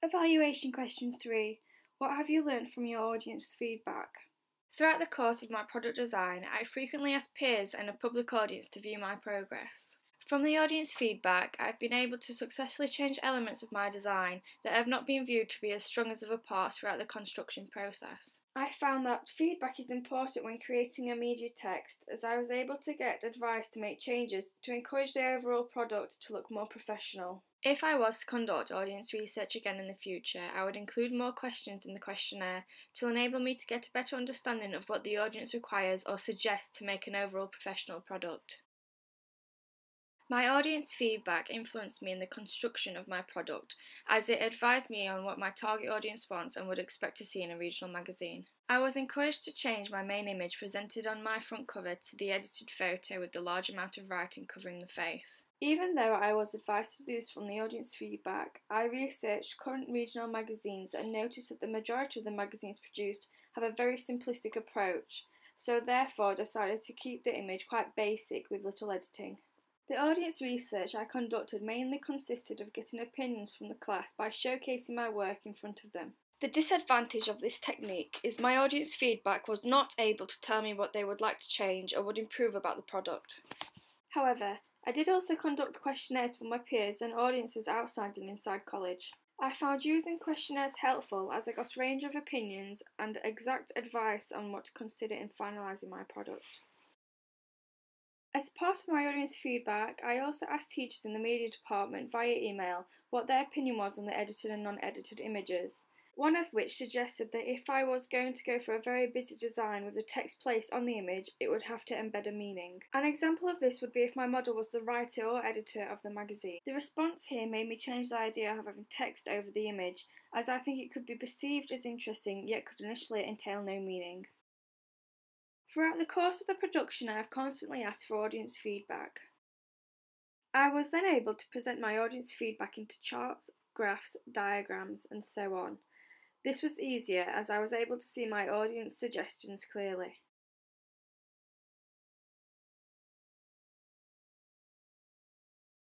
Evaluation question 3. What have you learned from your audience feedback? Throughout the course of my product design, I frequently ask peers and a public audience to view my progress. From the audience feedback, I've been able to successfully change elements of my design that have not been viewed to be as strong as other parts throughout the construction process. I found that feedback is important when creating a media text, as I was able to get advice to make changes to encourage the overall product to look more professional. If I was to conduct audience research again in the future, I would include more questions in the questionnaire to enable me to get a better understanding of what the audience requires or suggests to make an overall professional product. My audience feedback influenced me in the construction of my product, as it advised me on what my target audience wants and would expect to see in a regional magazine. I was encouraged to change my main image presented on my front cover to the edited photo with the large amount of writing covering the face. Even though I was advised to do this from the audience feedback, I researched current regional magazines and noticed that the majority of the magazines produced have a very simplistic approach, so therefore decided to keep the image quite basic with little editing. The audience research I conducted mainly consisted of getting opinions from the class by showcasing my work in front of them. The disadvantage of this technique is my audience feedback was not able to tell me what they would like to change or would improve about the product. However, I did also conduct questionnaires for my peers and audiences outside and inside college. I found using questionnaires helpful as I got a range of opinions and exact advice on what to consider in finalising my product. As part of my audience feedback, I also asked teachers in the media department via email what their opinion was on the edited and non-edited images, one of which suggested that if I was going to go for a very busy design with the text placed on the image, it would have to embed a meaning. An example of this would be if my model was the writer or editor of the magazine. The response here made me change the idea of having text over the image, as I think it could be perceived as interesting yet could initially entail no meaning. Throughout the course of the production, I have constantly asked for audience feedback. I was then able to present my audience feedback into charts, graphs, diagrams, and so on. This was easier as I was able to see my audience suggestions clearly.